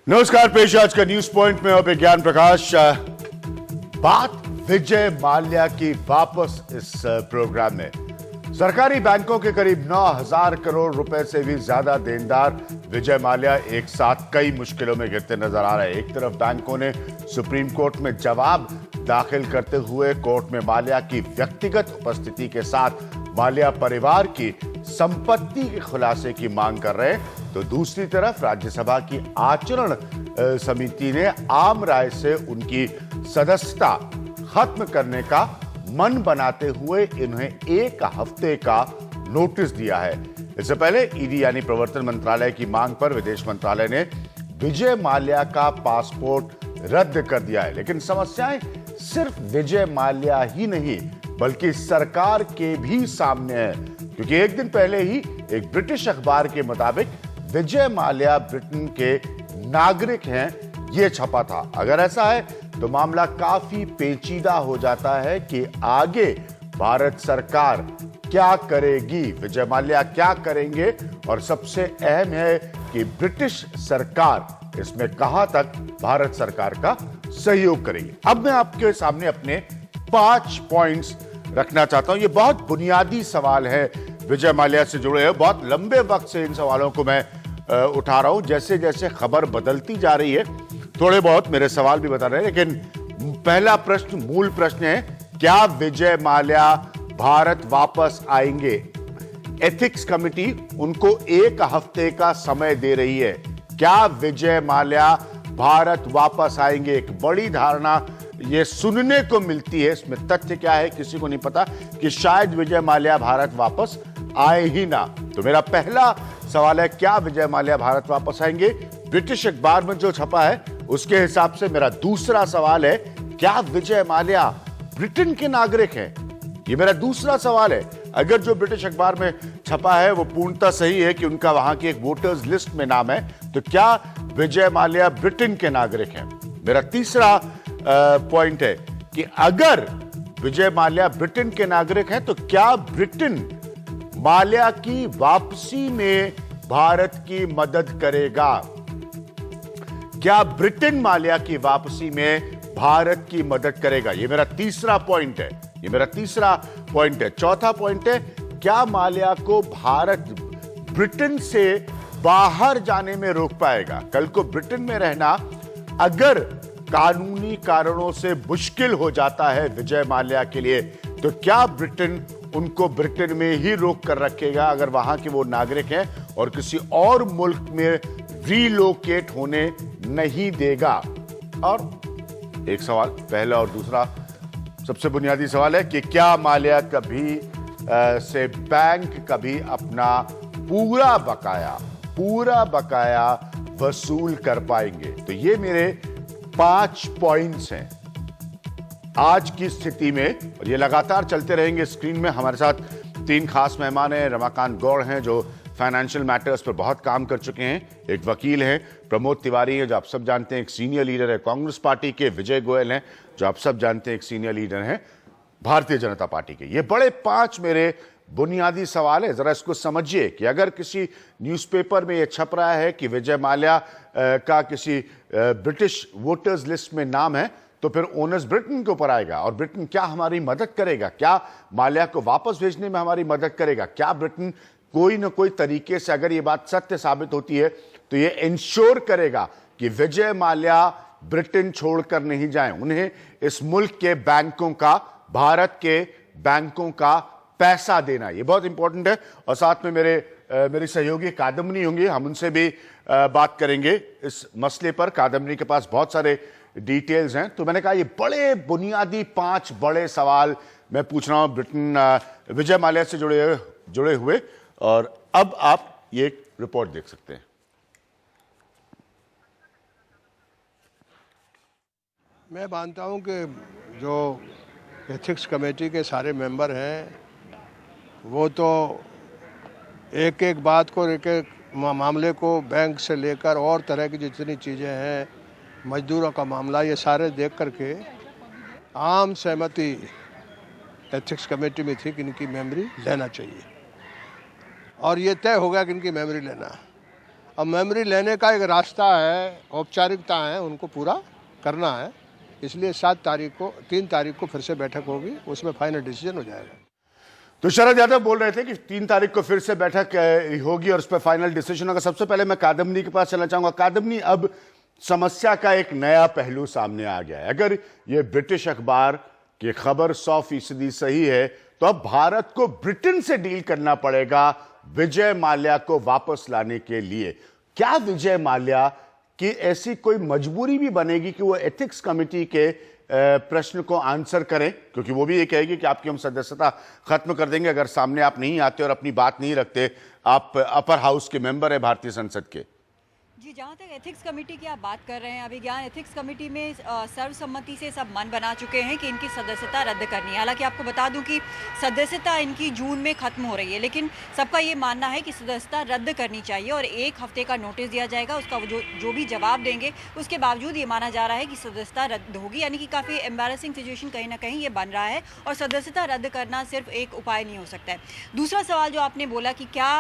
नमस्कार, पेश आज का न्यूज पॉइंट में और ज्ञान प्रकाश। बात विजय माल्या की वापस इस प्रोग्राम में। सरकारी बैंकों के करीब 9,000 करोड़ रुपए से भी ज्यादा देनदार विजय माल्या एक साथ कई मुश्किलों में घिरते नजर आ रहे हैं। एक तरफ बैंकों ने सुप्रीम कोर्ट में जवाब दाखिल करते हुए कोर्ट में माल्या की व्यक्तिगत उपस्थिति के साथ माल्या परिवार की संपत्ति के खुलासे की मांग कर रहे हैं, तो दूसरी तरफ राज्यसभा की आचरण समिति ने आम राय से उनकी सदस्यता खत्म करने का मन बनाते हुए इन्हें एक हफ्ते का नोटिस दिया है। इससे पहले ईडी यानी प्रवर्तन मंत्रालय की मांग पर विदेश मंत्रालय ने विजय माल्या का पासपोर्ट रद्द कर दिया है। लेकिन समस्याएं सिर्फ विजय माल्या ही नहीं बल्कि सरकार के भी सामने है, क्योंकि एक दिन पहले ही एक ब्रिटिश अखबार के मुताबिक विजय माल्या ब्रिटेन के नागरिक हैं, यह छपा था। अगर ऐसा है तो मामला काफी पेचीदा हो जाता है कि आगे भारत सरकार क्या करेगी, विजय माल्या क्या करेंगे, और सबसे अहम है कि ब्रिटिश सरकार इसमें कहां तक भारत सरकार का सहयोग करेगी। अब मैं आपके सामने अपने 5 पॉइंट्स रखना चाहता हूं। ये बहुत बुनियादी सवाल है विजय माल्या से जुड़े हैं। बहुत लंबे वक्त से इन सवालों को मैं उठा रहा हूं। जैसे जैसे खबर बदलती जा रही है थोड़े बहुत मेरे सवाल भी बता रहे हैं, लेकिन पहला प्रश्न, मूल प्रश्न है, क्या विजय माल्या भारत वापस आएंगे? एथिक्स कमेटी उनको एक हफ्ते का समय दे रही है। क्या विजय माल्या भारत वापस आएंगे? एक बड़ी धारणा ये सुनने को मिलती है, इसमें तथ्य क्या है किसी को नहीं पता, कि शायद विजय माल्या भारत वापस आए ही ना। तो मेरा पहला सवाल है, क्या विजय माल्या भारत वापस आएंगे? ब्रिटिश अखबार में जो छपा है उसके हिसाब से। मेरा दूसरा सवाल है, क्या विजय माल्या ब्रिटेन के नागरिक हैं? ये मेरा दूसरा सवाल है। अगर जो ब्रिटिश अखबार में छपा है वो पूर्णतः सही है कि उनका वहां की एक वोटर्स लिस्ट में नाम है, तो क्या विजय माल्या ब्रिटेन के नागरिक हैं? मेरा तीसरा पॉइंट है कि अगर विजय माल्या ब्रिटेन के नागरिक हैं तो क्या ब्रिटेन माल्या की वापसी में भारत की मदद करेगा? क्या ब्रिटेन माल्या की वापसी में भारत की मदद करेगा? यह मेरा तीसरा पॉइंट है। यह मेरा तीसरा पॉइंट है। चौथा पॉइंट है, क्या माल्या को भारत ब्रिटेन से बाहर जाने में रोक पाएगा? कल को ब्रिटेन में रहना अगर कानूनी कारणों से मुश्किल हो जाता है विजय माल्या के लिए, तो क्या ब्रिटेन उनको ब्रिटेन में ही रोक कर रखेगा अगर वहां के वो नागरिक हैं, और किसी और मुल्क में रीलोकेट होने नहीं देगा? और एक सवाल, पहला और दूसरा, सबसे बुनियादी सवाल है कि क्या माल्या कभी से बैंक कभी अपना पूरा बकाया वसूल कर पाएंगे? तो ये मेरे 5 पॉइंट्स हैं आज की स्थिति में, और ये लगातार चलते रहेंगे। स्क्रीन में हमारे साथ 3 खास मेहमान हैं। रमाकांत गौड़ हैं जो फाइनेंशियल मैटर्स पर बहुत काम कर चुके हैं, एक वकील हैं। प्रमोद तिवारी हैं जो आप सब जानते हैं एक सीनियर लीडर है कांग्रेस पार्टी के। विजय गोयल हैं जो आप सब जानते हैं एक सीनियर लीडर हैं भारतीय जनता पार्टी के। ये बड़े 5 मेरे बुनियादी सवाल है। जरा इसको समझिए कि अगर किसी न्यूज़पेपर में यह छप रहा है कि विजय माल्या का किसी ब्रिटिश वोटर्स लिस्ट में नाम है, तो फिर ओनर्स ब्रिटेन के ऊपर आएगा, और ब्रिटेन क्या हमारी मदद करेगा? क्या माल्या को वापस भेजने में हमारी मदद करेगा? क्या ब्रिटेन कोई ना कोई तरीके से, अगर ये बात सत्य साबित होती है, तो ये इंश्योर करेगा कि विजय माल्या ब्रिटेन छोड़कर नहीं जाएं? उन्हें इस मुल्क के बैंकों का, भारत के बैंकों का पैसा देना, ये बहुत इंपॉर्टेंट है। और साथ में मेरी सहयोगी कादम्बनी होंगी, हम उनसे भी बात करेंगे इस मसले पर। कादम्बनी के पास बहुत सारे डिटेल्स हैं। तो मैंने कहा ये बड़े बुनियादी 5 बड़े सवाल मैं पूछ रहा हूं ब्रिटेन विजय माल्या से जुड़े हुए, और अब आप ये रिपोर्ट देख सकते हैं। मैं मानता हूं कि जो एथिक्स कमेटी के सारे मेंबर हैं वो तो एक एक बात को, एक एक मामले को, बैंक से लेकर और तरह की जितनी चीज़ें हैं, मजदूरों का मामला, ये सारे देख करके आम सहमति एथिक्स कमेटी में थी कि इनकी मेमोरी लेना चाहिए, और ये तय हो गया कि इनकी मेमोरी लेना। अब मेमोरी लेने का एक रास्ता है, औपचारिकता है, उनको पूरा करना है। इसलिए 3 तारीख को फिर से बैठक होगी, उसमें फाइनल डिसीजन हो जाएगा। तो शरद यादव बोल रहे थे कि 3 तारीख को फिर से बैठक होगी और उस पर फाइनल डिसीजन होगा। सबसे पहले मैं कादम्बनी के पास चलना चाहूंगा। कादम्बनी, अब समस्या का एक नया पहलू सामने आ गया है। अगर ये ब्रिटिश अखबार की खबर 100% सही है तो अब भारत को ब्रिटेन से डील करना पड़ेगा विजय माल्या को वापस लाने के लिए। क्या विजय माल्या की ऐसी कोई मजबूरी भी बनेगी कि वो एथिक्स कमेटी के प्रश्न को आंसर करें? क्योंकि वो भी ये कहेगी कि आपकी हम सदस्यता खत्म कर देंगे अगर सामने आप नहीं आते और अपनी बात नहीं रखते। आप अपर हाउस के मेंबर है भारतीय संसद के। जी, जहाँ तक एथिक्स कमेटी की आप बात कर रहे हैं, अभी यहाँ एथिक्स कमेटी में सर्वसम्मति से सब मन बना चुके हैं कि इनकी सदस्यता रद्द करनी है। हालांकि आपको बता दूं कि सदस्यता इनकी जून में खत्म हो रही है, लेकिन सबका ये मानना है कि सदस्यता रद्द करनी चाहिए और 1 हफ्ते का नोटिस दिया जाएगा। उसका जो भी जवाब देंगे उसके बावजूद ये माना जा रहा है कि सदस्यता रद्द होगी। यानी कि काफ़ी एम्बैरेसिंग सिचुएशन कहीं ना कहीं ये बन रहा है और सदस्यता रद्द करना सिर्फ एक उपाय नहीं हो सकता है। दूसरा सवाल जो आपने बोला कि क्या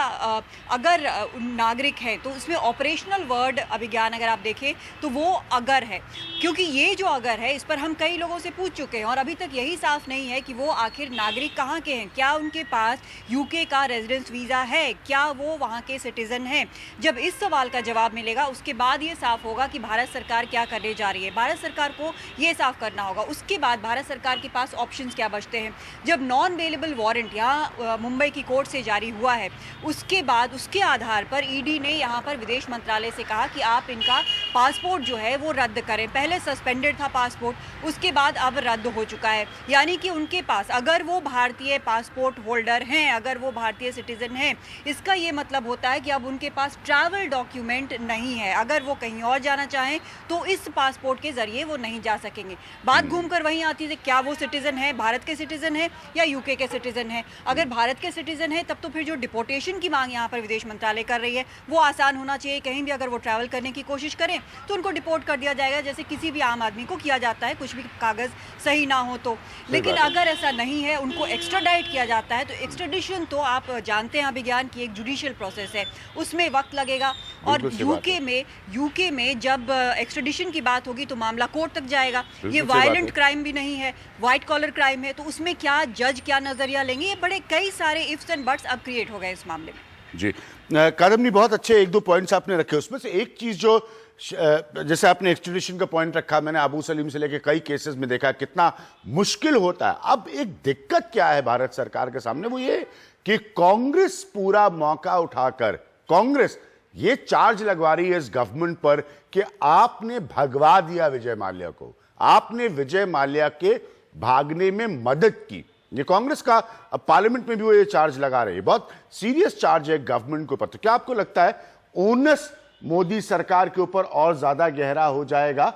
अगर नागरिक है तो उसमें ऑपरेशनल वर्ड अभिज्ञान अगर आप देखें तो वो अगर है, क्योंकि ये जो अगर है इस पर हम कई लोगों से पूछ चुके हैं और अभी तक यही साफ नहीं है कि वो आखिर नागरिक कहाँ के हैं। क्या उनके पास यूके का रेजिडेंस वीज़ा है, क्या वो वहाँ के सिटीजन हैं? जब इस सवाल का जवाब मिलेगा उसके बाद ये साफ होगा कि भारत सरकार क्या करने जा रही है। भारत सरकार को ये साफ करना होगा। उसके बाद भारत सरकार के पास ऑप्शंस क्या बचते हैं। जब नॉन बेलेबल वारंट यहाँ मुंबई की कोर्ट से जारी हुआ है, उसके बाद उसके आधार पर ईडी ने यहाँ पर विदेश मंत्रालय से कहा कि आप इनका पासपोर्ट जो है वो रद्द करें। पहले सस्पेंडेड था पासपोर्ट, उसके बाद अब रद्द हो चुका है। यानी कि उनके पास अगर वो भारतीय पासपोर्ट होल्डर हैं, अगर वो भारतीय सिटीजन हैं, इसका ये मतलब होता है कि अब उनके पास ट्रैवल डॉक्यूमेंट नहीं है। अगर वो कहीं और जाना चाहें तो इस पासपोर्ट के जरिए वो नहीं जा सकेंगे। बात घूमकर वहीं आती है, क्या वो सिटीजन है, भारत के सिटीजन है या यूके के सिटीजन है। अगर भारत के सिटीजन है तब तो फिर जो डिपोर्टेशन की मांग यहाँ पर विदेश मंत्रालय कर रही है वो आसान होना चाहिए। कहीं भी अगर वो ट्रैवल करने की कोशिश करें तो उनको डिपोर्ट कर दिया जाएगा, जैसे किसी भी आम आदमी को किया जाता है, कुछ भी कागज सही ना हो तो। लेकिन अगर ऐसा नहीं है, उनको एक्स्ट्राडाइट किया जाता है, तो एक्स्ट्राडिशन तो आप जानते हैं अभिज्ञान की एक जुडिशियल प्रोसेस है, उसमें वक्त लगेगा। और यूके में जब एक्स्ट्राडिशन की बात होगी तो मामला कोर्ट तक जाएगा। ये वायलेंट क्राइम भी नहीं है, व्हाइट कॉलर क्राइम है, तो उसमें क्या जज क्या नजरिया लेंगे, ये बड़े कई सारे इफ्स एंड बट्स अब क्रिएट हो गए इस मामले में। जी, कादम्बनी, बहुत अच्छे 1-2 पॉइंट्स आपने रखे। उसमें से एक चीज जो जैसे आपने एक्स्ट्रेडिशन का पॉइंट रखा, मैंने अबू सलीम से लेकर कई केसेस में देखा कितना मुश्किल होता है। अब एक दिक्कत क्या है भारत सरकार के सामने, वो ये कि कांग्रेस पूरा मौका उठाकर कांग्रेस ये चार्ज लगवा रही है इस गवर्नमेंट पर कि आपने भगवा दिया विजय माल्या को, आपने विजय माल्या के भागने में मदद की। ये कांग्रेस का अब पार्लियामेंट में भी वो ये चार्ज लगा रही है, बहुत सीरियस चार्ज है गवर्नमेंट के ऊपर। तो क्या आपको लगता है ओनस मोदी सरकार के ऊपर और ज्यादा गहरा हो जाएगा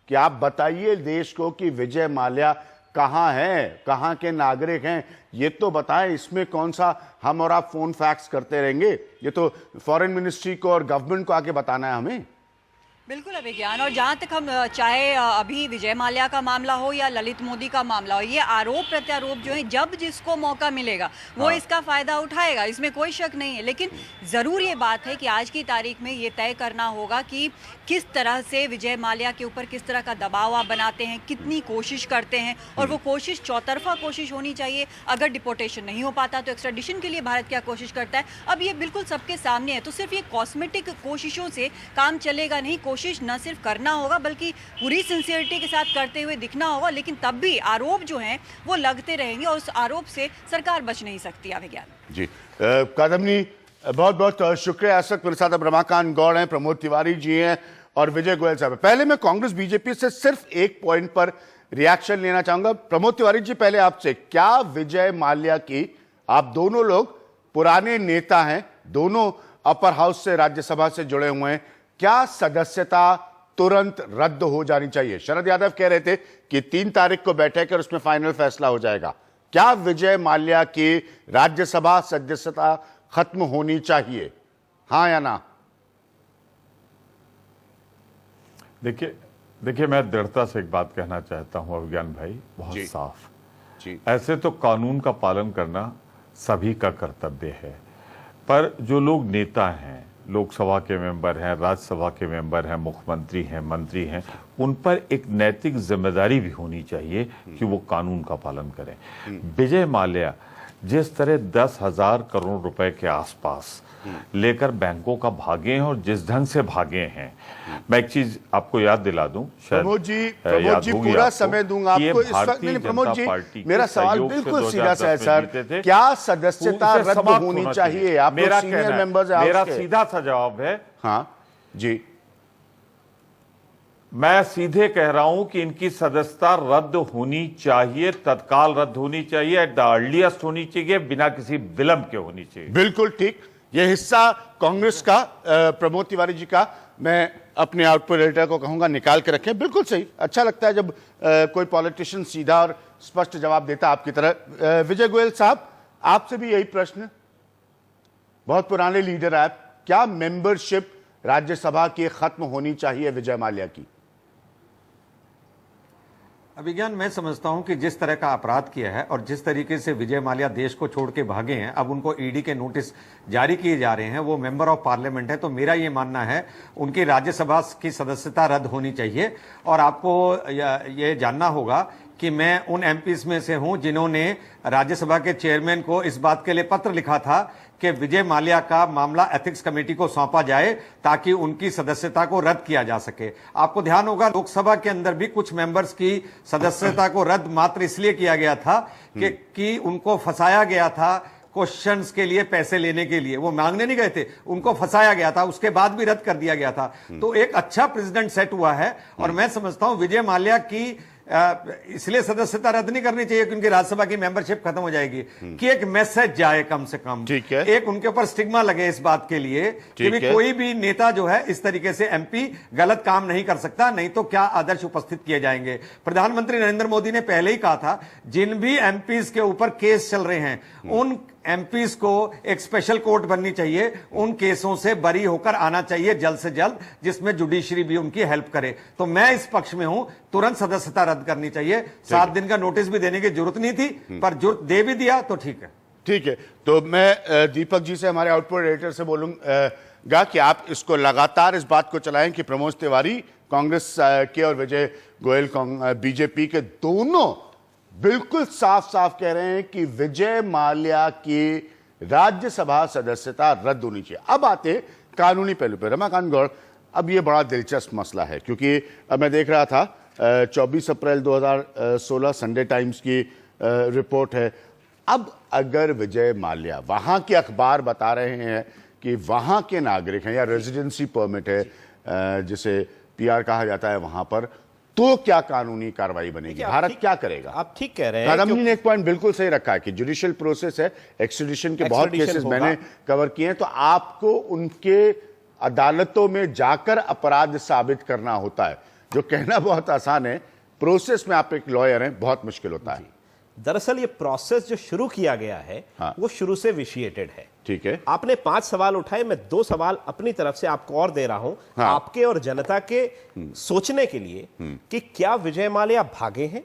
कि आप बताइए देश को कि विजय माल्या कहां है, कहां के नागरिक हैं, ये तो बताएं। इसमें कौन सा हम और आप फोन फैक्स करते रहेंगे, ये तो फॉरेन मिनिस्ट्री को और गवर्नमेंट को आके बताना है हमें। बिल्कुल अभिज्ञान, और जहाँ तक हम चाहे अभी विजय माल्या का मामला हो या ललित मोदी का मामला हो, ये आरोप प्रत्यारोप जो है जब जिसको मौका मिलेगा वो इसका फायदा उठाएगा, इसमें कोई शक नहीं है। लेकिन ज़रूर ये बात है कि आज की तारीख में ये तय करना होगा कि किस तरह से विजय माल्या के ऊपर किस तरह का दबाव आप बनाते हैं, कितनी कोशिश करते हैं, और वो कोशिश चौतरफा कोशिश होनी चाहिए। अगर डिपोर्टेशन नहीं हो पाता तो एक्स्ट्राडिशन के लिए भारत क्या कोशिश करता है, अब ये बिल्कुल सबके सामने है। तो सिर्फ ये कॉस्मेटिक कोशिशों से काम चलेगा नहीं। कोशिश न सिर्फ करना होगा बल्कि पूरी सिंसियरिटी के साथ करते हुए दिखना होगा। लेकिन तब भी आरोप जो हैं वो लगते रहेंगे और उस आरोप से सरकार बच नहीं सकती। अभिज्ञान जी, कादम्बनी, बहुत बहुत शुक्रिया। इस वक्त मेरे साथ अब रमाकांत गौड़ हैं, प्रमोद तिवारी जी हैं और विजय गोयल साहब। पहले मैं कांग्रेस बीजेपी से सिर्फ एक पॉइंट पर रिएक्शन लेना चाहूंगा। प्रमोद तिवारी जी, पहले आपसे, क्या विजय माल्या की, आप दोनों लोग पुराने नेता हैं, दोनों अपर हाउस से राज्यसभा से जुड़े हुए हैं, क्या सदस्यता तुरंत रद्द हो जानी चाहिए? शरद यादव कह रहे थे कि 3 तारीख को बैठक और उसमें फाइनल फैसला हो जाएगा। क्या विजय माल्या की राज्यसभा सदस्यता खत्म होनी चाहिए, हां या ना? देखिए मैं दृढ़ता से एक बात कहना चाहता हूं अभिज्ञान भाई, बहुत साफ जी। ऐसे तो कानून का पालन करना सभी का कर्तव्य है, पर जो लोग नेता हैं लोकसभा के मेंबर हैं, राज्यसभा के मेंबर हैं, मुख्यमंत्री हैं, मंत्री हैं, उन पर एक नैतिक जिम्मेदारी भी होनी चाहिए कि वो कानून का पालन करें। विजय माल्या जिस तरह 10,000 करोड़ रुपए के आसपास लेकर बैंकों का भागे हैं और जिस ढंग से भागे हैं, मैं एक चीज आपको याद दिला दूं, प्रमोद जी पूरा समय दूंगा आपको इस वक्त। नहीं, प्रमोद जी मेरा सवाल बिल्कुल सीधा सा है सर, क्या सदस्यता रद्द होनी चाहिए? आप मेरा सीनियर मेंबर्स हैं, मेरा सीधा सा जवाब है हाँ जी, मैं सीधे कह रहा हूं कि इनकी सदस्यता रद्द होनी चाहिए, तत्काल रद्द होनी चाहिए, एट द अर्लीस्ट होनी चाहिए, बिना किसी विलंब के होनी चाहिए। बिल्कुल ठीक। यह हिस्सा कांग्रेस का प्रमोद तिवारी जी का मैं अपने आउटपुट एडिटर को कहूंगा निकाल के रखें। बिल्कुल सही, अच्छा लगता है जब कोई पॉलिटिशियन सीधा और स्पष्ट जवाब देता आपकी तरह। विजय गोयल साहब, आपसे भी यही प्रश्न, बहुत पुराने लीडर आप, क्या मेंबरशिप राज्यसभा की खत्म होनी चाहिए विजय माल्या की? अभिज्ञान, मैं समझता हूं कि जिस तरह का अपराध किया है और जिस तरीके से विजय माल्या देश को छोड़ के भागे हैं, अब उनको ईडी के नोटिस जारी किए जा रहे हैं, वो मेंबर ऑफ पार्लियामेंट है, तो मेरा ये मानना है उनकी राज्यसभा की सदस्यता रद्द होनी चाहिए। और आपको ये जानना होगा कि मैं उन एमपीज में से हूं जिन्होंने राज्यसभा के चेयरमैन को इस बात के लिए पत्र लिखा था कि विजय माल्या का मामला एथिक्स कमेटी को सौंपा जाए ताकि उनकी सदस्यता को रद्द किया जा सके। आपको ध्यान होगा लोकसभा के अंदर भी कुछ मेंबर्स की सदस्यता को रद्द मात्र इसलिए किया गया था कि उनको फंसाया गया था क्वेश्चंस के लिए, पैसे लेने के लिए। वो मांगने नहीं गए थे, उनको फंसाया गया था, उसके बाद भी रद्द कर दिया गया था। तो एक अच्छा प्रेसिडेंट सेट हुआ है और मैं समझता हूं विजय माल्या की इसलिए सदस्यता रद्द नहीं करनी चाहिए क्योंकि राज्यसभा की मेंबरशिप खत्म हो जाएगी, कि एक मैसेज जाए कम से कम, ठीक है, एक उनके ऊपर स्टिग्मा लगे इस बात के लिए कि भी कोई भी नेता जो है इस तरीके से एमपी गलत काम नहीं कर सकता, नहीं तो क्या आदर्श उपस्थित किए जाएंगे। प्रधानमंत्री नरेंद्र मोदी ने पहले ही कहा था जिन भी एमपीज के ऊपर केस चल रहे हैं उन एमपीज को एक स्पेशल कोर्ट बननी चाहिए, उन केसों से बरी होकर आना चाहिए जल्द से जल्द, जिसमें जुडिशरी भी उनकी हेल्प करे। तो मैं इस पक्ष में हूं, तुरंत सदस्यता रद्द करनी चाहिए। 7 दिन का नोटिस भी देने की जरूरत नहीं थी, पर जरूरत दे भी दिया तो ठीक है। ठीक है, तो मैं दीपक जी से, हमारे आउटपुट एडिटर से बोलूंगा कि आप इसको लगातार इस बात को चलाएं कि प्रमोद तिवारी कांग्रेस के और विजय गोयल बीजेपी के दोनों बिल्कुल साफ साफ कह रहे हैं कि विजय माल्या की राज्यसभा सदस्यता रद्द होनी चाहिए। अब आते कानूनी पहलू पर। रमाकांत गौड़, अब ये बड़ा दिलचस्प मसला है क्योंकि अब मैं देख रहा था 24 अप्रैल 2016 संडे टाइम्स की रिपोर्ट है। अब अगर विजय माल्या, वहां के अखबार बता रहे हैं कि वहां के नागरिक हैं या रेजिडेंसी परमिट है जिसे पीआर कहा जाता है वहां पर, तो क्या कानूनी कार्रवाई बनेगी? भारत क्या करेगा? आप ठीक कह रहे हैं। कदम ने एक पॉइंट बिल्कुल सही रखा है कि जुडिशियल प्रोसेस है, एक्सट्रेडिशन के बहुत केसेस मैंने कवर किए हैं, तो आपको उनके अदालतों में जाकर अपराध साबित करना होता है, जो कहना बहुत आसान है, प्रोसेस में आप एक लॉयर हैं बहुत मुश्किल होता है। दरअसल ये प्रोसेस जो शुरू किया गया है वो शुरू से विशिएटेड है। ठीक है, आपने 5 सवाल उठाए, मैं 2 सवाल अपनी तरफ से आपको और दे रहा हूं, आपके और जनता के सोचने के लिए कि क्या विजय माल्या भागे हैं,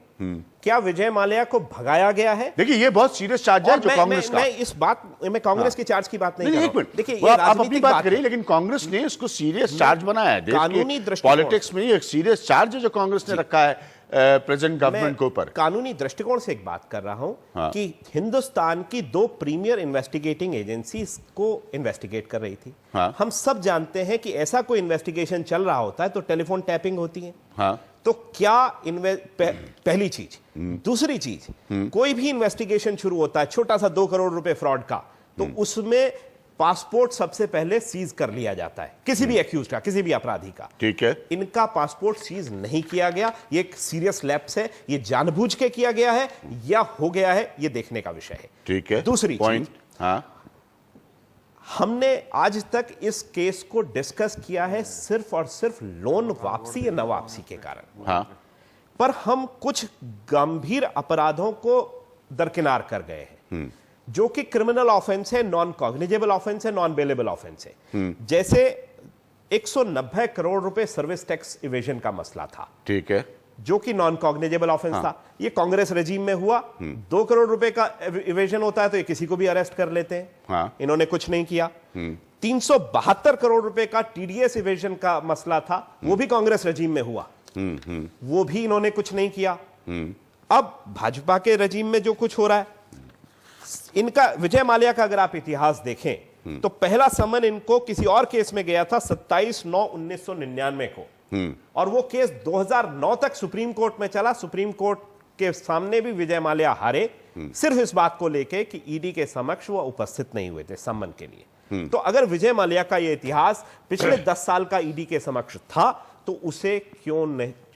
क्या विजय माल्या को भगाया गया है। देखिए ये बहुत सीरियस चार्ज है जो कांग्रेस का। मैं इस बात में कांग्रेस के चार्ज की बात नहीं कर रहा हूं। देखिए आप अपनी बात करिए, लेकिन कांग्रेस ने इसको सीरियस चार्ज बनाया है। कानूनी पॉलिटिक्स में एक सीरियस चार्ज है जो कांग्रेस ने रखा है प्रेजेंट गवर्नमेंट के ऊपर। कानूनी दृष्टिकोण से एक बात कर रहा हूं कि हिंदुस्तान की 2 प्रीमियर इन्वेस्टिगेटिंग एजेंसीज को इन्वेस्टिगेट कर रही थी। हम सब जानते हैं कि ऐसा कोई इन्वेस्टिगेशन चल रहा होता है तो टेलीफोन टैपिंग होती है। तो क्या पहली चीज। दूसरी चीज, कोई भी इन्वेस्टिगेशन शुरू होता है, छोटा सा 2 करोड़ रुपए फ्रॉड का, तो उसमें पासपोर्ट सबसे पहले सीज कर लिया जाता है किसी भी एक्यूज का, किसी भी अपराधी का। ठीक है, इनका पासपोर्ट सीज नहीं किया गया, ये एक सीरियस लैप्स है, ये जानबूझ के किया गया है या हो गया है, ये देखने का विषय है। ठीक है, दूसरी पॉइंट, हमने आज तक इस केस को डिस्कस किया है सिर्फ और सिर्फ लोन वापसी या न वापसी के कारण, पर हम कुछ गंभीर अपराधों को दरकिनार कर गए हैं जो कि क्रिमिनल ऑफेंस है, नॉन कॉग्निजेबल ऑफेंस है, नॉन बेलेबल ऑफेंस है। जैसे 190 करोड़ रुपए सर्विस टैक्स इवेजन का मसला था, ठीक है, जो कि नॉन कॉग्निजेबल ऑफेंस था। ये कांग्रेस रेजिम में हुआ। 2 करोड़ रुपए का इवेजन होता है तो ये किसी को भी अरेस्ट कर लेते हैं, इन्होंने कुछ नहीं किया। 372 करोड़ रुपए का टीडीएस इवेजन का मसला था, वो भी कांग्रेस रजीम में हुआ, वो भी इन्होंने कुछ नहीं किया। अब भाजपा के रजीम में जो कुछ हो रहा है, इनका विजय माल्या का अगर आप इतिहास देखें तो पहला समन इनको किसी और केस में गया था 27/9/1999 को, और वो केस 2009 तक सुप्रीम कोर्ट में चला। सुप्रीम कोर्ट के सामने भी विजय माल्या हारे, सिर्फ इस बात को लेके कि ईडी के समक्ष वो उपस्थित नहीं हुए थे समन के लिए। तो अगर विजय माल्या का ये इतिहास पिछले 10 साल का ईडी के समक्ष था तो उसे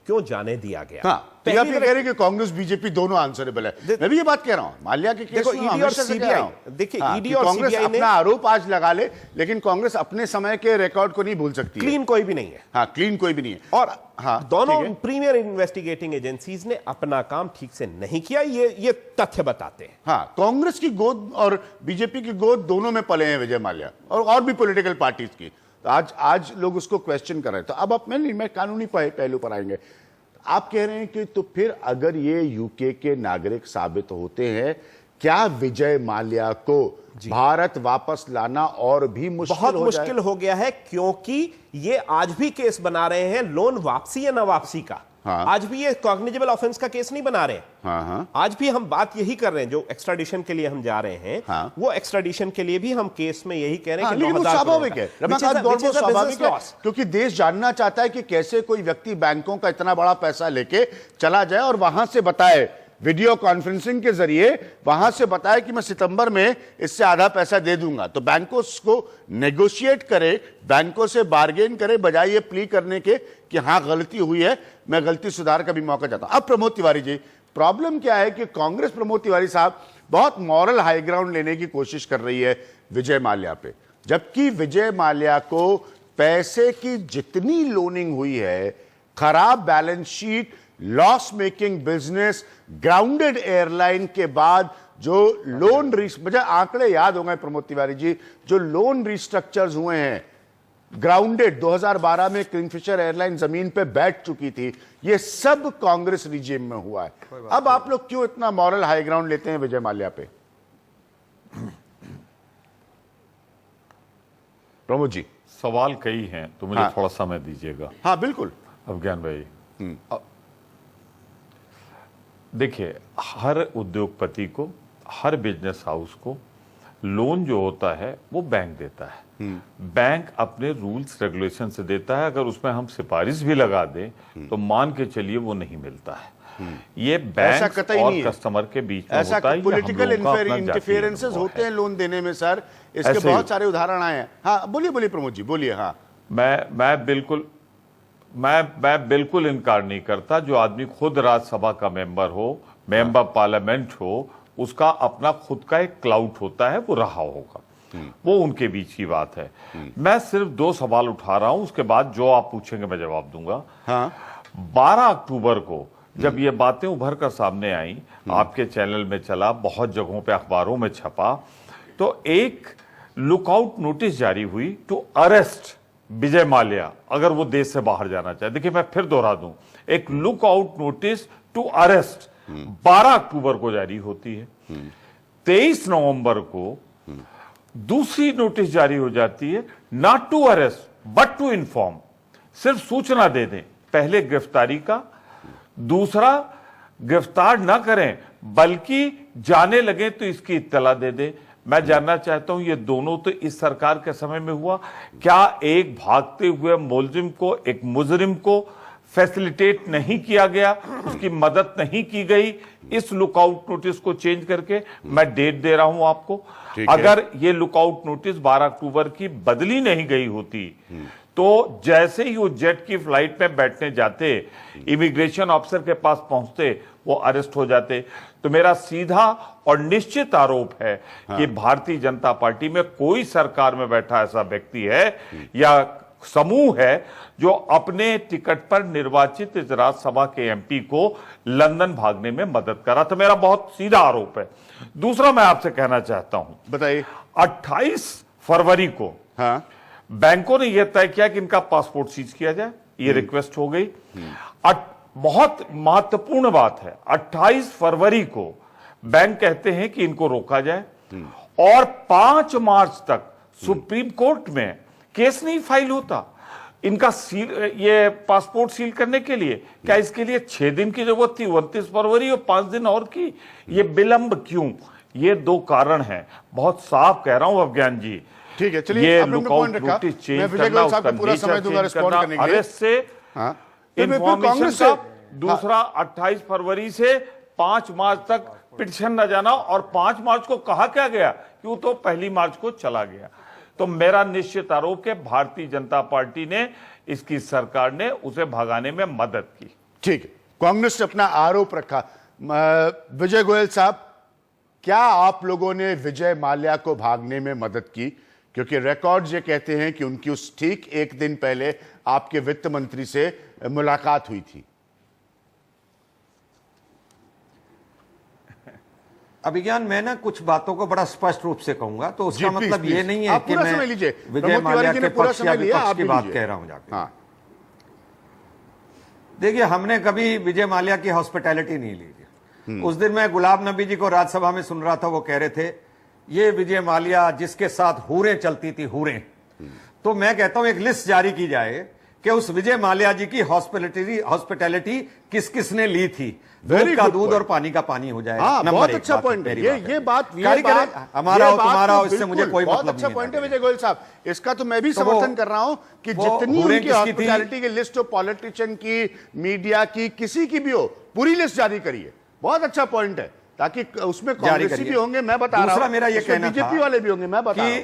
क्यों जाने दिया गया? हाँ, तो आप ये कह रहे हैं कि कांग्रेस बीजेपी दोनों आंसरेबल है। मैं भी ये बात कह रहा हूं, माल्या के केस में ईडी और सीबीआई, देखिए ईडी और कांग्रेस सीबीआई ने अपना आरोप आज लगा ले, लेकिन कांग्रेस अपने समय के रिकॉर्ड को नहीं भूल सकती। क्लीन कोई भी नहीं है। हाँ, क्लीन कोई भी नहीं है। और हाँ, दोनों प्रीमियर इन्वेस्टिगेटिंग एजेंसीज ने अपना काम ठीक से नहीं किया, ये तथ्य बताते हैं। हाँ, कांग्रेस की गोद और बीजेपी की गोद दोनों में पले हैं विजय माल्या, और भी पॉलिटिकल पार्टीज की। तो आज लोग उसको क्वेश्चन कर रहे हैं। तो अब मैं कानूनी पहलू पर आएंगे। आप कह रहे हैं कि तो फिर अगर ये यूके के नागरिक साबित होते हैं, क्या विजय माल्या को भारत वापस लाना और भी बहुत मुश्किल हो गया है, क्योंकि ये आज भी केस बना रहे हैं लोन वापसी या ना वापसी का। हाँ। आज भी ये कॉग्निजेबल ऑफेंस का केस नहीं बना रहे हैं। हाँ। आज भी हम बात यही कर रहे हैं, जो एक्स्ट्राडिशन के लिए हम जा रहे हैं। हाँ। वो एक्स्ट्राडिशन के लिए भी हम केस में यही कह रहे हैं कि लेकिन वो स्वाभाविक है, स्वाभाविक है, क्योंकि देश जानना चाहता है कि कैसे कोई व्यक्ति बैंकों का इतना बड़ा पैसा लेके चला जाए और वहां से बताए, वीडियो कॉन्फ्रेंसिंग के जरिए वहां से बताया कि मैं सितंबर में इससे आधा पैसा दे दूंगा। तो बैंकों को नेगोशिएट करे, बैंकों से बार्गेन करे, बजाय ये प्ली करने के कि हाँ गलती हुई है, मैं गलती सुधार का भी मौका चाहता हूं। अब प्रमोद तिवारी जी, प्रॉब्लम क्या है कि कांग्रेस प्रमोद तिवारी साहब बहुत मॉरल हाई ग्राउंड लेने की कोशिश कर रही है विजय माल्या पे, जबकि विजय माल्या को पैसे की जितनी लोनिंग हुई है, खराब balance sheet, loss making business, grounded airline के बाद जो लोन मुझे आंकड़े याद होंगे प्रमोद तिवारी जी, जो लोन रिस्ट्रक्चर्स हुए हैं, ग्राउंडेड 2012 में किंगफिशर एयरलाइन जमीन पे बैठ चुकी थी, ये सब कांग्रेस रिजीम में हुआ है। अब आप लोग क्यों इतना मॉरल हाई ग्राउंड लेते हैं विजय माल्या पे? प्रमोद जी, सवाल कई हैं, तो मुझे थोड़ा समय दीजिएगा। हाँ बिल्कुल। अफगान भाई, देखिए, हर उद्योगपति को, हर बिजनेस हाउस को लोन जो होता है वो बैंक देता है। बैंक अपने रूल्स रेगुलेशन से देता है। अगर उसमें हम सिफारिश भी लगा दें तो मान के चलिए वो नहीं मिलता है। ये बैंक और कस्टमर के बीच में होता है। पॉलिटिकल इंटरफेरेंसेस होते हैं लोन देने में सर, इसके बहुत सारे उदाहरण आए हैं। हाँ बोलिए प्रमोद जी, बोलिए। हाँ, मैं बिल्कुल इनकार नहीं करता। जो आदमी खुद राज्यसभा का मेंबर हो, मेंबर पार्लियामेंट हो, उसका अपना खुद का एक क्लाउड होता है, वो रहा होगा, वो उनके बीच की बात है। मैं सिर्फ 2 सवाल उठा रहा हूं, उसके बाद जो आप पूछेंगे मैं जवाब दूंगा। हाँ। 12 अक्टूबर को जब ये बातें उभर कर सामने आई, आपके चैनल में चला, बहुत जगहों पे अखबारों में छपा, तो एक लुकआउट नोटिस जारी हुई टू अरेस्ट विजय माल्या अगर वो देश से बाहर जाना चाहे। देखिए, मैं फिर दोहरा दूं, एक लुकआउट नोटिस टू अरेस्ट 12 अक्टूबर को जारी होती है। 23 नवंबर को दूसरी नोटिस जारी हो जाती है, not to arrest but to inform, सिर्फ सूचना दे दें, पहले गिरफ्तारी का, दूसरा गिरफ्तार ना करें बल्कि जाने लगे तो इसकी इत्तला दे दें। मैं जानना चाहता हूं, ये दोनों तो इस सरकार के समय में हुआ क्या? एक भागते हुए मुलजिम को, एक मुजरिम को फैसिलिटेट नहीं किया गया, उसकी मदद नहीं की गई इस लुकआउट नोटिस को चेंज करके? मैं डेट दे रहा हूं आपको, अगर ये लुकआउट नोटिस 12 अक्टूबर की बदली नहीं गई होती तो जैसे ही वो जेट की फ्लाइट में बैठने जाते, इमिग्रेशन ऑफिसर के पास पहुंचते, वो अरेस्ट हो जाते। तो मेरा सीधा और निश्चित आरोप है कि भारतीय जनता पार्टी में कोई सरकार में बैठा ऐसा व्यक्ति है या समूह है जो अपने टिकट पर निर्वाचित इस राज्यसभा के एमपी को लंदन भागने में मदद करा। तो मेरा बहुत सीधा आरोप है। दूसरा मैं आपसे कहना चाहता हूं, बताइए। 28 फरवरी को बैंकों ने यह तय किया कि इनका पासपोर्ट सीज किया जाए, ये रिक्वेस्ट हो गई। बहुत महत्वपूर्ण बात है, 28 फरवरी को बैंक कहते हैं कि इनको रोका जाए और 5 मार्च तक सुप्रीम कोर्ट में केस नहीं फाइल होता इनका सील, ये पासपोर्ट सील करने के लिए? क्या इसके लिए 6 दिन की जरूरत थी, 29 फरवरी और 5 दिन और की? ये विलंब क्यों? ये 2 कारण हैं, बहुत साफ कह रहा हूं अभिज्ञान जी। ठीक है, चलिए ये आपने लुकआउट पॉइंट रखा। नोटिस मैं चेंज विजय करना, गोयल साहब को उसका पूरा समय नेचर दूंगा चेंज रिस्पॉन्ड करना, करने के लिए। अरेस्ट से हाँ, फिर इंफॉर्मेशन कांग्रेस का, से दूसरा 28 फरवरी से 5 मार्च तक पिटीशन न जाना, और 5 मार्च को कहा क्या गया कि वो तो 1 मार्च को चला गया। तो मेरा निश्चित आरोप है भारतीय जनता पार्टी ने, इसकी सरकार ने उसे भगाने में मदद की। ठीक है, कांग्रेस ने अपना आरोप रखा। विजय गोयल साहब, क्या आप लोगों ने विजय माल्या को भागने में मदद की? क्योंकि रिकॉर्ड्स ये कहते हैं कि उनकी उस ठीक 1 दिन पहले आपके वित्त मंत्री से मुलाकात हुई थी। अभिज्ञान, मैं ना कुछ बातों को बड़ा स्पष्ट रूप से कहूंगा, तो उसका प्लीज, मतलब ये प्लीज। नहीं है आप कि पूरा मैं समय लीजिए। विजय प्रमोद माल्या तिवारी जी ने के पूरा पक्ष समय या लिया, विपक्ष आप की भी बात लीजिए। कह रहा हूं जाके। हाँ, देखिए, हमने कभी विजय माल्या की हॉस्पिटैलिटी नहीं ली थी। उस दिन मैं गुलाब नबी जी को राज्यसभा में सुन रहा था, वो कह रहे थे ये विजय माल्या जिसके साथ हूरें चलती थी, हूरें। तो मैं कहता हूं एक लिस्ट जारी की जाए कि उस विजय माल्या जी की हॉस्पिटैलिटी किस किस ने ली थी। दूध का दूध और पानी का पानी हो जाएगा। हाँ, नंबर बहुत 1 अच्छा बात पॉइंट है। ये बात हमारा हो तुम्हारा हो, इससे मुझे कोई बहुत मतलब अच्छा नहीं पॉइंट है है। विजय गोयल साहब। इसका तो मैं भी तो समर्थन कर रहा हूं कि जितनी हूरें उनकी किसकी थी? हॉस्पिटैलिटी की लिस्ट हो, पॉलिटिशियन की, मीडिया की, किसी की भी हो, पूरी लिस्ट जारी करिए। बहुत अच्छा पॉइंट है, ताकि उसमें कांग्रेसी भी होंगे, मैं बता रहा हूं, दूसरा मेरा ये कहना था बीजेपी वाले भी होंगे, मैं बता रहा हूं,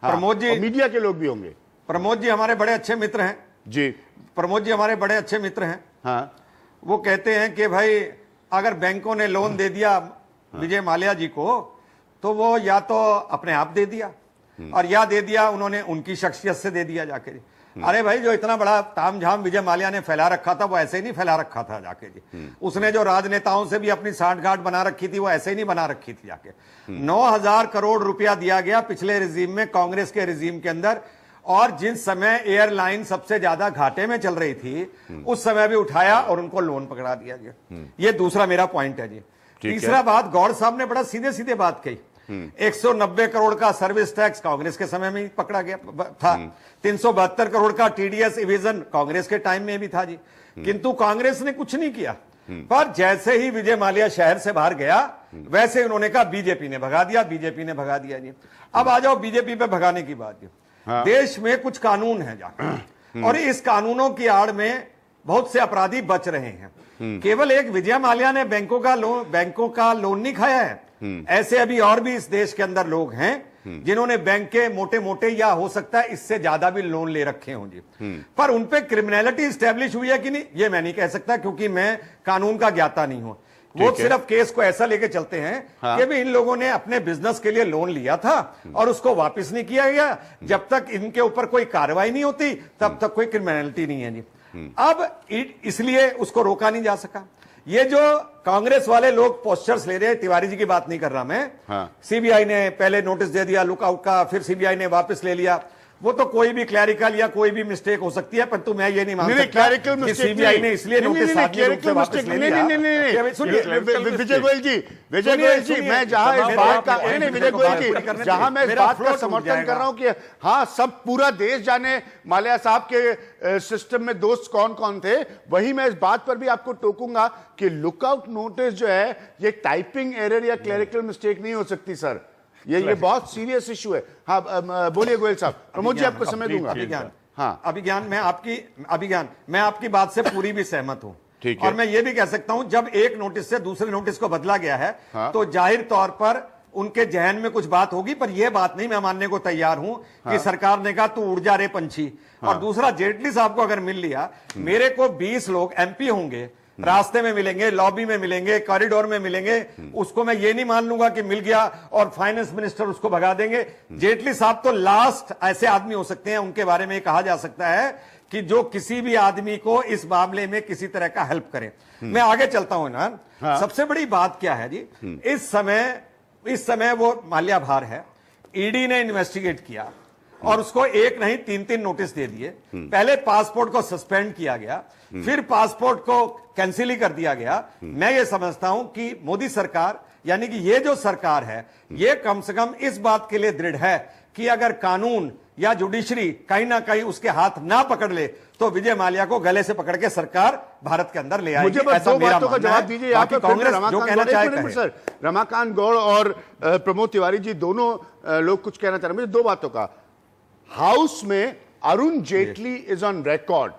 प्रमोद जी, मीडिया के लोग भी होंगे। प्रमोद जी हमारे बड़े अच्छे मित्र हैं जी, प्रमोद जी हमारे बड़े अच्छे मित्र हैं। हाँ, वो कहते हैं कि भाई अगर बैंकों ने लोन दे दिया विजय माल्या जी को, तो वो या तो अपने आप दे दिया और या दे दिया उन्होंने उनकी शख्सियत से दे दिया जाके जी। अरे भाई, जो इतना बड़ा तामझाम विजय माल्या ने फैला रखा था, वो ऐसे ही नहीं फैला रखा था जाके जी। उसने जो राजनेताओं से भी अपनी सांठगांठ बना रखी थी, वो ऐसे ही नहीं बना रखी थी जाके। 9,000 करोड़ रुपया दिया गया पिछले रिजीम में, कांग्रेस के रिजीम के अंदर, और जिस समय एयरलाइन सबसे ज्यादा घाटे में चल रही थी, उस समय भी उठाया और उनको लोन पकड़ा दिया गया। ये दूसरा मेरा पॉइंट है जी। तीसरा बात, गौड़ साहब ने बड़ा सीधे सीधे बात कही। 190 करोड़ का सर्विस टैक्स कांग्रेस के समय में ही पकड़ा गया था। 372 करोड़ का टीडीएस इविजन कांग्रेस के टाइम में भी था जी। किंतु कांग्रेस ने कुछ नहीं किया। पर जैसे ही विजय माल्या शहर से बाहर गया, वैसे उन्होंने कहा बीजेपी ने भगा दिया, बीजेपी ने भगा दिया जी। अब आ जाओ बीजेपी पे भगाने की बात जी। हाँ। देश में कुछ कानून है जाकर, और इस कानूनों की आड़ में बहुत से अपराधी बच रहे हैं। केवल एक विजय माल्या ने बैंकों का लोन नहीं खाया है। ऐसे अभी और भी इस देश के अंदर लोग हैं जिन्होंने बैंक के मोटे मोटे या हो सकता है इससे ज्यादा भी लोन ले रखे हों जी। पर उनपे क्रिमिनलिटी स्टैब्लिश हुई है कि नहीं, ये मैं नहीं कह सकता, क्योंकि मैं कानून का ज्ञाता नहीं हूं। वो सिर्फ केस को ऐसा लेके चलते हैं कि भी इन लोगों ने अपने बिजनेस के लिए लोन लिया था और उसको वापस नहीं किया गया। जब तक इनके ऊपर कोई कार्रवाई नहीं होती, तब तक कोई क्रिमिनलिटी नहीं है जी। अब इसलिए उसको रोका नहीं जा सका। ये जो कांग्रेस वाले लोग पोस्चर्स ले रहे हैं, तिवारी जी की बात नहीं कर रहा मैं। सीबीआई ने पहले नोटिस दे दिया लुकआउट का, फिर सीबीआई ने वापस ले लिया। वो तो कोई भी क्लैरिकल या कोई भी मिस्टेक हो सकती है, परंतु मैं ये नहीं मान सकता कि सीबीआई ने इसलिए नोटिस वापस ले लिया। विजय गोयल जी, मैं जहां इस बात का विजय गोयल जी, जहां मैं इस बात का समर्थन कर रहा हूं कि हाँ, सब पूरा देश जाने माल्या साहब के सिस्टम में दोस्त कौन कौन थे, वही मैं इस बात पर भी आपको टोकूंगा कि लुकआउट नोटिस जो है, ये टाइपिंग एरर या क्लरिकल मिस्टेक नहीं हो सकती सर। ये बहुत सीरियस इशू है। हाँ, बोलिए गोयल साहब। प्रमोद जी, आपको समय दूंगा। अभिज्ञान, मैं आपकी बात से पूरी भी सहमत हूं। ठीक है। और मैं ये भी कह सकता हूं, जब एक नोटिस से दूसरे नोटिस को बदला गया है, तो जाहिर तौर पर उनके जहन में कुछ बात होगी, पर यह बात नहीं मैं मानने को तैयार हूं कि सरकार ने कहा तू उड़ जा रे पंछी। और दूसरा, जेटली साहब को अगर मिल लिया, मेरे को 20 लोग एमपी होंगे, रास्ते में मिलेंगे, लॉबी में मिलेंगे, कॉरिडोर में मिलेंगे, उसको मैं ये नहीं मान लूंगा कि मिल गया और फाइनेंस मिनिस्टर उसको भगा देंगे। जेटली साहब तो लास्ट ऐसे आदमी हो सकते हैं, उनके बारे में कहा जा सकता है कि जो किसी भी आदमी को इस मामले में किसी तरह का हेल्प करें। मैं आगे चलता हूं ना। सबसे बड़ी बात क्या है जी, इस समय वो माल्या भार है। ईडी ने इन्वेस्टिगेट किया और उसको एक नहीं 3-3 नोटिस दे दिए। पहले पासपोर्ट को सस्पेंड किया गया, फिर पासपोर्ट को कैंसिल ही कर दिया गया। मैं ये समझता हूं कि मोदी सरकार, यानी कि ये जो सरकार है, ये कम से कम इस बात के लिए दृढ़ है कि अगर कानून या जुडिशरी कहीं ना कहीं उसके हाथ ना पकड़ ले तो विजय माल्या को गले से पकड़ के सरकार भारत के अंदर ले आएगी। मुझे बस ऐसा दो मेरा बातों का मानना जवाब है। दीजिए। यहाँ पे बाकी कांग्रेस जो कहना चाहे कहे। सर, रमाकांत गौड़ और प्रमोद तिवारी जी दोनों लोग कुछ कहना चाह रहे हैं। मुझे दो बातों का, हाउस में Arun Jaitley is on record,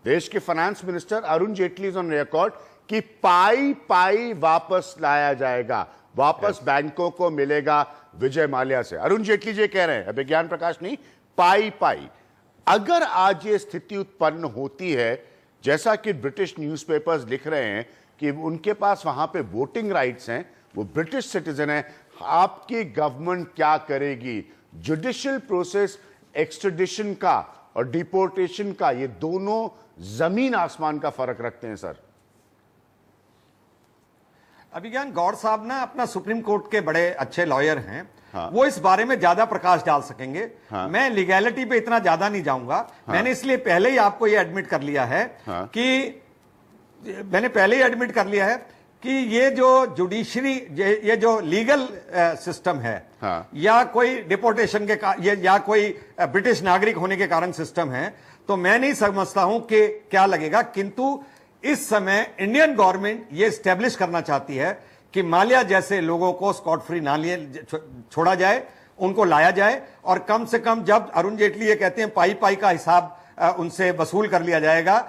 देश के finance minister Arun Jaitley is on record कि पाई पाई वापस लाया जाएगा, वापस बैंकों को मिलेगा विजय माल्या से। अरुण जेटली जी कह रहे हैं, अभी ज्ञान प्रकाश नहीं, पाई पाई। अगर आज ये स्थिति उत्पन्न होती है, जैसा कि ब्रिटिश न्यूज़पेपर्स लिख रहे हैं कि उनके पास वहां पे वोटिंग राइट्स हैं, वो ब्रिटिश सिटीजन है, आपकी गवर्नमेंट क्या करेगी? जुडिशियल प्रोसेस एक्सट्रेडिशन का और डिपोर्टेशन का, ये दोनों जमीन आसमान का फर्क रखते हैं सर। अभिज्ञान गौड़ साहब ना अपना सुप्रीम कोर्ट के बड़े अच्छे लॉयर हैं। हाँ। वो इस बारे में ज्यादा प्रकाश डाल सकेंगे। हाँ। मैं लीगैलिटी पे इतना ज्यादा नहीं जाऊंगा। हाँ। मैंने इसलिए पहले ही आपको ये एडमिट कर लिया है। हाँ। कि ये जो जुडिशरी, ये जो लीगल सिस्टम है। हाँ। या कोई डिपोर्टेशन के या कोई ब्रिटिश नागरिक होने के कारण सिस्टम है, तो मैं नहीं समझता हूं कि क्या लगेगा। किंतु इस समय इंडियन गवर्नमेंट ये स्टैब्लिश करना चाहती है कि माल्या जैसे लोगों को स्कॉट फ्री ना लिए छोड़ा जाए, उनको लाया जाए, और कम से कम जब अरुण जेटली ये कहते हैं पाई पाई का हिसाब उनसे वसूल कर लिया जाएगा,